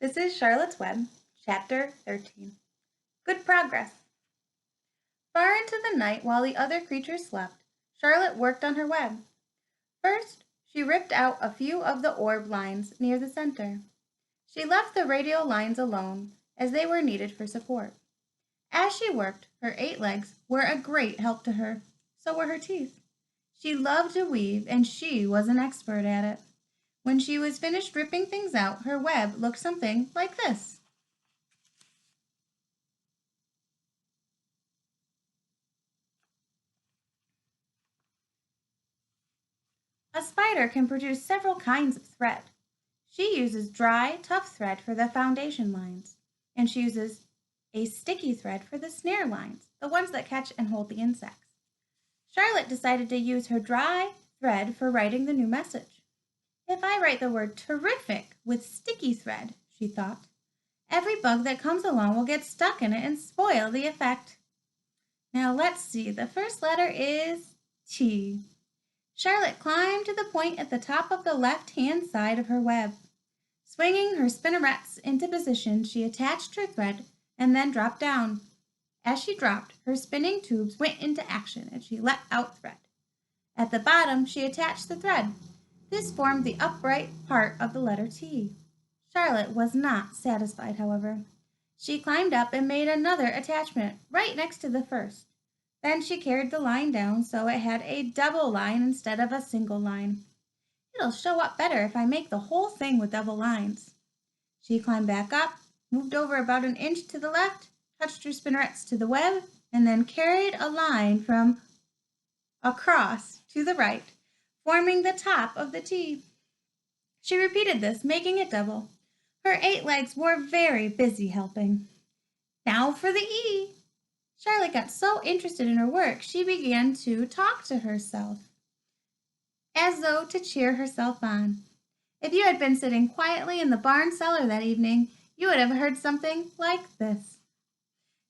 This is Charlotte's Web, Chapter 13. Good Progress. Far into the night, while the other creatures slept, Charlotte worked on her web. First, she ripped out a few of the orb lines near the center. She left the radial lines alone, as they were needed for support. As she worked, her 8 legs were a great help to her. So were her teeth. She loved to weave, and she was an expert at it. When she was finished ripping things out, her web looked something like this. A spider can produce several kinds of thread. She uses dry, tough thread for the foundation lines, and she uses a sticky thread for the snare lines, the ones that catch and hold the insects. Charlotte decided to use her dry thread for writing the new message. If I write the word terrific with sticky thread, she thought, every bug that comes along will get stuck in it and spoil the effect. Now let's see, the first letter is T. Charlotte climbed to the point at the top of the left-hand side of her web. Swinging her spinnerets into position, she attached her thread and then dropped down. As she dropped, her spinning tubes went into action and she let out thread. At the bottom, she attached the thread. This formed the upright part of the letter T. Charlotte was not satisfied, however. She climbed up and made another attachment right next to the first. Then she carried the line down so it had a double line instead of a single line. It'll show up better if I make the whole thing with double lines. She climbed back up, moved over about an inch to the left, touched her spinnerets to the web, and then carried a line from across to the right, forming the top of the T. She repeated this, making it double. Her 8 legs were very busy helping. Now for the E. Charlotte got so interested in her work, she began to talk to herself, as though to cheer herself on. If you had been sitting quietly in the barn cellar that evening, you would have heard something like this.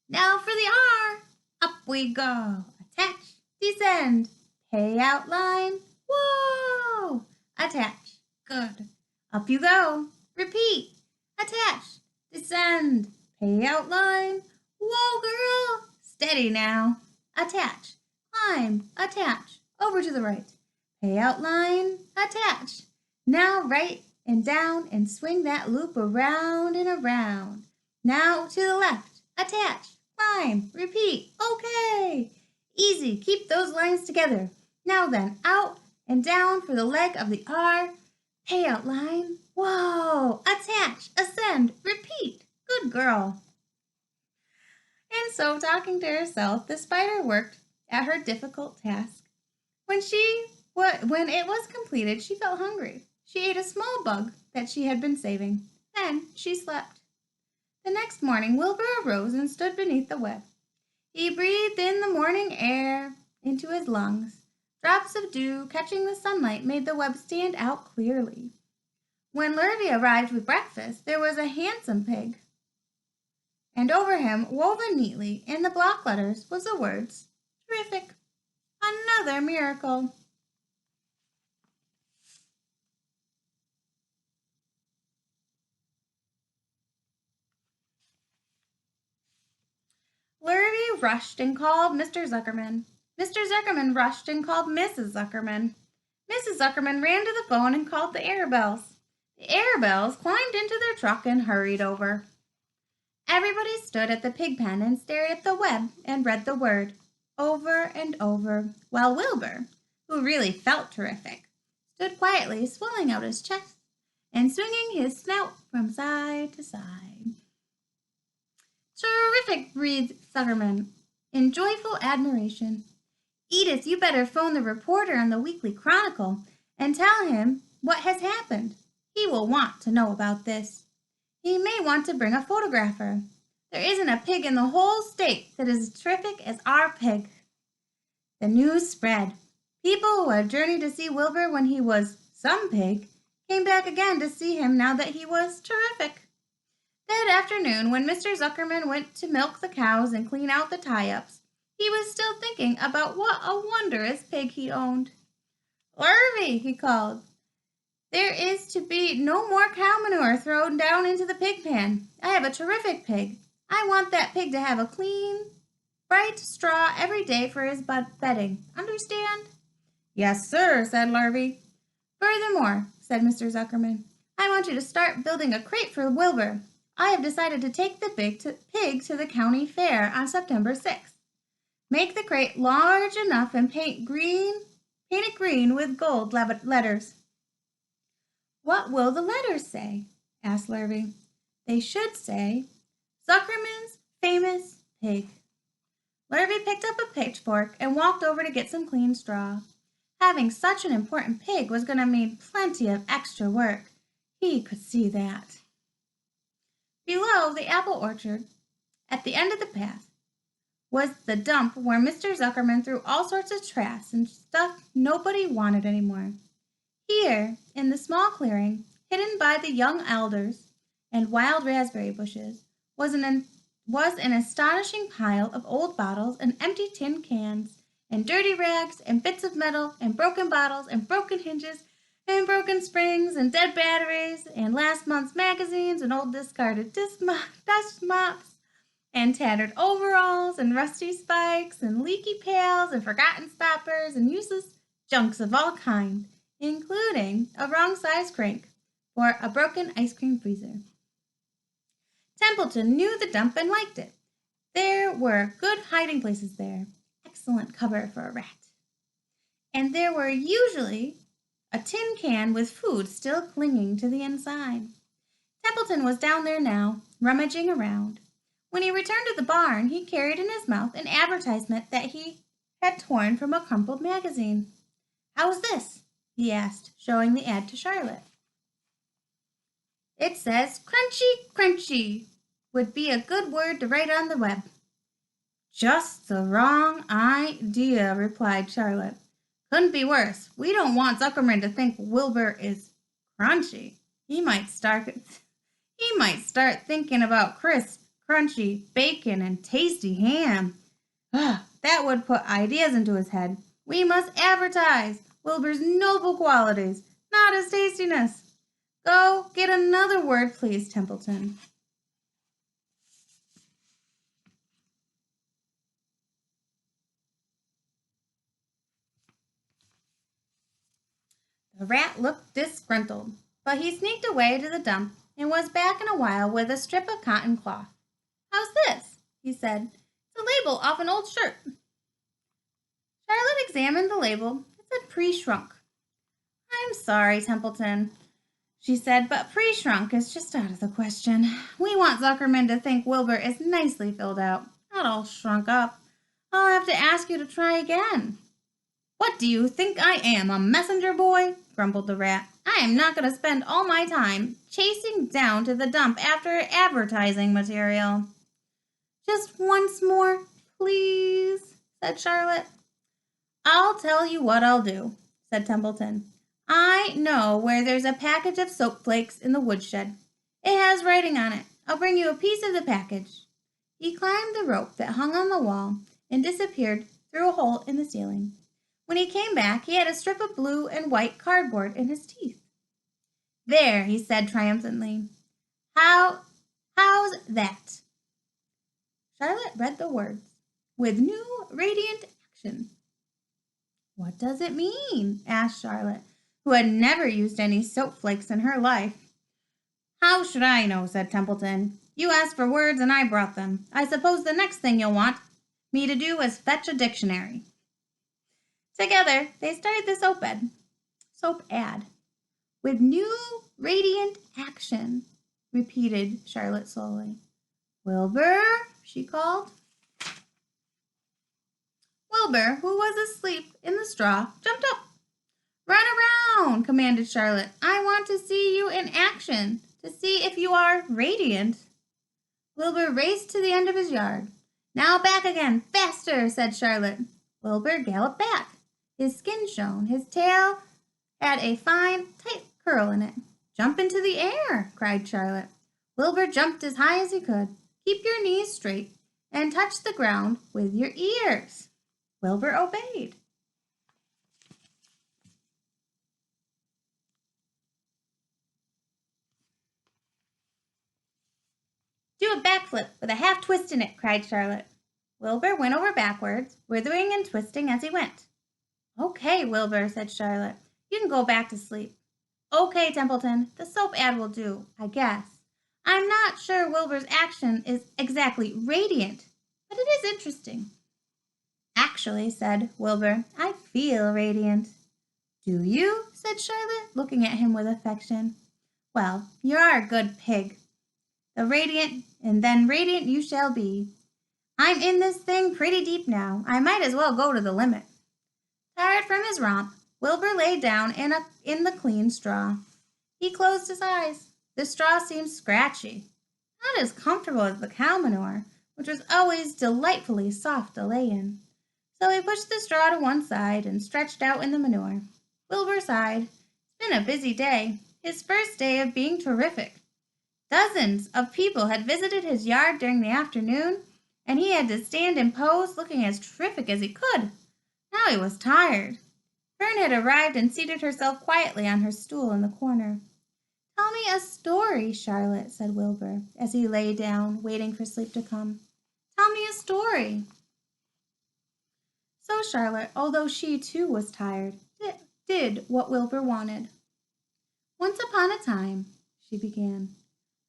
Now for the R. Up we go. Attach, descend, pay out line. Whoa! Attach. Good. Up you go. Repeat. Attach, descend, pay out line. Whoa, girl! Steady now. Attach, climb, attach, over to the right. Pay out line, attach. Now right and down and swing that loop around and around. Now to the left, attach, climb, repeat. Okay. Easy, keep those lines together. Now then, out and down for the leg of the R. Pay out line. Whoa! Attach, ascend, repeat. Good girl. And so, talking to herself, the spider worked at her difficult task. When it was completed, she felt hungry. She ate a small bug that she had been saving. Then she slept. The next morning, Wilbur arose and stood beneath the web. He breathed in the morning air into his lungs. Drops of dew catching the sunlight made the web stand out clearly. When Lurvy arrived with breakfast, there was a handsome pig, and over him, woven neatly in the block letters, was the words, terrific, another miracle. Lurvy rushed and called Mr. Zuckerman. Mr. Zuckerman rushed and called Mrs. Zuckerman. Mrs. Zuckerman ran to the phone and called the Arabelles. The Arabelles climbed into their truck and hurried over. Everybody stood at the pig pen and stared at the web and read the word over and over, while Wilbur, who really felt terrific, stood quietly swelling out his chest and swinging his snout from side to side. Terrific, breathed Zuckerman in joyful admiration. Edith, you better phone the reporter on the Weekly Chronicle and tell him what has happened. He will want to know about this. He may want to bring a photographer. There isn't a pig in the whole state that is as terrific as our pig. The news spread. People who had journeyed to see Wilbur when he was some pig came back again to see him now that he was terrific. That afternoon, when Mr. Zuckerman went to milk the cows and clean out the tie-ups, he was still thinking about what a wondrous pig he owned. Lurvy, he called. There is to be no more cow manure thrown down into the pig pen. I have a terrific pig. I want that pig to have a clean, bright straw every day for his bedding. Understand?" "Yes, sir," said Larvae. "Furthermore," said Mr. Zuckerman, "I want you to start building a crate for Wilbur. I have decided to take the pig to the county fair on September 6th. Make the crate large enough and paint it green with gold letters." "What will the letters say?" asked Larvae. "They should say, Zuckerman's famous pig." Larvae picked up a pitchfork and walked over to get some clean straw. Having such an important pig was going to mean plenty of extra work. He could see that. Below the apple orchard, at the end of the path, was the dump where Mr. Zuckerman threw all sorts of trash and stuff nobody wanted anymore. Here, in the small clearing, hidden by the young alders and wild raspberry bushes, was an astonishing pile of old bottles and empty tin cans and dirty rags and bits of metal and broken bottles and broken hinges and broken springs and dead batteries and last month's magazines and old discarded dust mops and tattered overalls and rusty spikes and leaky pails and forgotten stoppers and useless junks of all kinds, including a wrong-sized crank for a broken ice cream freezer. Templeton knew the dump and liked it. There were good hiding places there, excellent cover for a rat. And there were usually a tin can with food still clinging to the inside. Templeton was down there now, rummaging around. When he returned to the barn, he carried in his mouth an advertisement that he had torn from a crumpled magazine. "How's this?" he asked, showing the ad to Charlotte. "It says, 'Crunchy, crunchy' would be a good word to write on the web." "Just the wrong idea," replied Charlotte. "Couldn't be worse. We don't want Zuckerman to think Wilbur is crunchy. He might start thinking about crisp, crunchy bacon and tasty ham. That would put ideas into his head. We must advertise Wilbur's noble qualities, not his tastiness. Go get another word, please, Templeton." The rat looked disgruntled, but he sneaked away to the dump and was back in a while with a strip of cotton cloth. "How's this?" he said. "It's a label off an old shirt." Charlotte examined the label. It said pre-shrunk. "I'm sorry, Templeton," she said, "but pre-shrunk is just out of the question. We want Zuckerman to think Wilbur is nicely filled out, not all shrunk up. I'll have to ask you to try again." "What do you think I am, a messenger boy?" grumbled the rat. "I am not going to spend all my time chasing down to the dump after advertising material." "Just once more, please," said Charlotte. "I'll tell you what I'll do," said Templeton. "I know where there's a package of soap flakes in the woodshed. It has writing on it. I'll bring you a piece of the package." He climbed the rope that hung on the wall and disappeared through a hole in the ceiling. When he came back, he had a strip of blue and white cardboard in his teeth. "There," he said triumphantly. How's that?" Charlotte read the words, "With new radiant action." "What does it mean?" asked Charlotte, who had never used any soap flakes in her life. "How should I know?" said Templeton. "You asked for words and I brought them. I suppose the next thing you'll want me to do is fetch a dictionary." Together they started the soap ad. "With new radiant action," repeated Charlotte slowly. "Wilbur," she called. Wilbur, who was asleep in the straw, jumped up. "Run around," commanded Charlotte. "I want to see you in action, to see if you are radiant." Wilbur raced to the end of his yard. "Now back again, faster," said Charlotte. Wilbur galloped back. His skin shone. His tail had a fine, tight curl in it. "Jump into the air," cried Charlotte. Wilbur jumped as high as he could. "Keep your knees straight and touch the ground with your ears." Wilbur obeyed. backflip with a half twist in it," cried Charlotte. Wilbur went over backwards, writhing and twisting as he went. "Okay, Wilbur," said Charlotte. "You can go back to sleep." "Okay, Templeton, the soap ad will do, I guess. I'm not sure Wilbur's action is exactly radiant, but it is interesting." "Actually," said Wilbur, "I feel radiant." "Do you?" said Charlotte, looking at him with affection. "Well, you are a good pig. Then radiant you shall be. I'm in this thing pretty deep now. I might as well go to the limit." Tired from his romp, Wilbur lay down in the clean straw. He closed his eyes. The straw seemed scratchy, not as comfortable as the cow manure, which was always delightfully soft to lay in. So he pushed the straw to one side and stretched out in the manure. Wilbur sighed. It's been a busy day, his first day of being terrific. Dozens of people had visited his yard during the afternoon, and he had to stand and pose, looking as terrific as he could. Now he was tired. Fern had arrived and seated herself quietly on her stool in the corner. "Tell me a story, Charlotte," said Wilbur, as he lay down, waiting for sleep to come. "Tell me a story." So Charlotte, although she too was tired, did what Wilbur wanted. "Once upon a time," she began,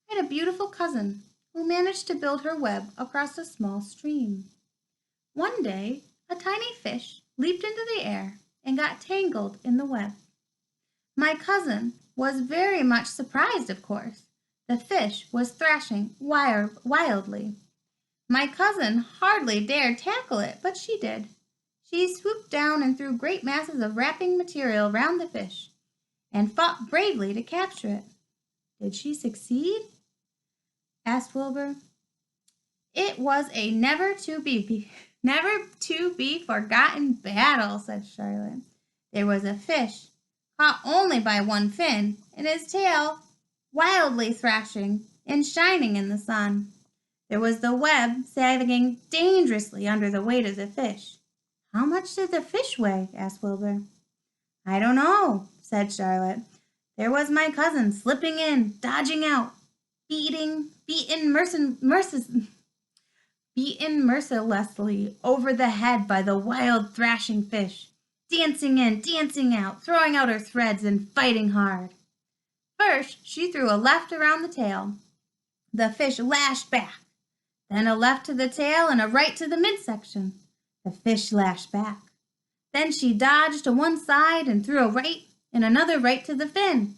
"I had a beautiful cousin who managed to build her web across a small stream. One day a tiny fish leaped into the air and got tangled in the web. My cousin was very much surprised, of course. The fish was thrashing wildly. My cousin hardly dared tackle it, but she did. She swooped down and threw great masses of wrapping material round the fish, and fought bravely to capture it." "Did she succeed?" asked Wilbur. "It was a never to be forgotten battle," said Charlotte. "There was a fish, caught only by one fin, and his tail wildly thrashing and shining in the sun. There was the web sagging dangerously under the weight of the fish." "How much did the fish weigh?" asked Wilbur. "I don't know," said Charlotte. "There was my cousin slipping in, dodging out, beaten mercilessly over the head by the wild thrashing fish, dancing in, dancing out, throwing out her threads and fighting hard. First she threw a left around the tail. The fish lashed back. Then a left to the tail and a right to the midsection. The fish lashed back. Then she dodged to one side and threw a right and another right to the fin.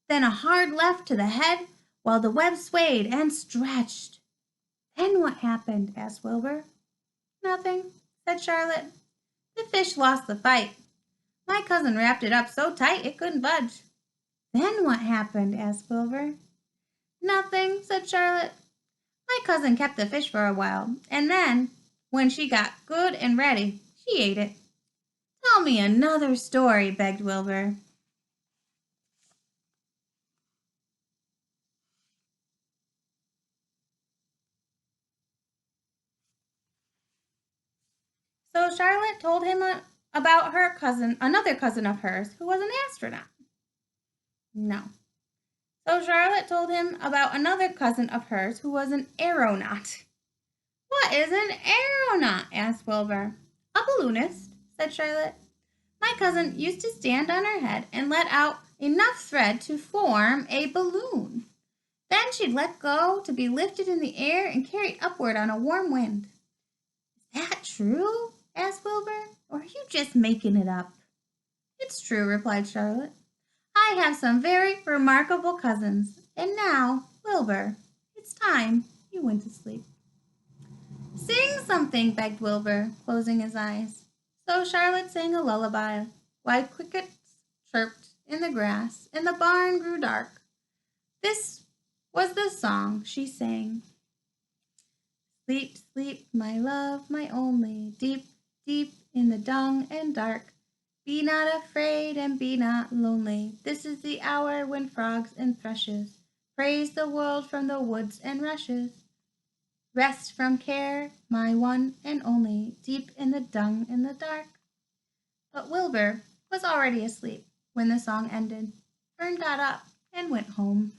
Then a hard left to the head while the web swayed and stretched." "Then what happened?" asked Wilbur. "Nothing," said Charlotte. "The fish lost the fight. My cousin wrapped it up so tight it couldn't budge." "Then what happened?" asked Wilbur. "Nothing," said Charlotte. "My cousin kept the fish for a while, and then, when she got good and ready, she ate it." "Tell me another story," begged Wilbur. So Charlotte told him about her cousin, another cousin of hers, who was an astronaut. No. So Charlotte told him about another cousin of hers who was an aeronaut. "What is an aeronaut?" asked Wilbur. "A balloonist," said Charlotte. "My cousin used to stand on her head and let out enough thread to form a balloon. Then she'd let go to be lifted in the air and carried upward on a warm wind." "Is that true?" asked Wilbur. "Or are you just making it up?" "It's true," replied Charlotte. "I have some very remarkable cousins. And now, Wilbur, it's time you went to sleep." "Sing something," begged Wilbur, closing his eyes. So Charlotte sang a lullaby, while crickets chirped in the grass, and the barn grew dark. This was the song she sang. "Sleep, sleep, my love, my only, deep, deep in the dung and dark. Be not afraid and be not lonely. This is the hour when frogs and thrushes praise the world from the woods and rushes. Rest from care, my one and only, deep in the dung in the dark." But Wilbur was already asleep when the song ended. Fern got up and went home.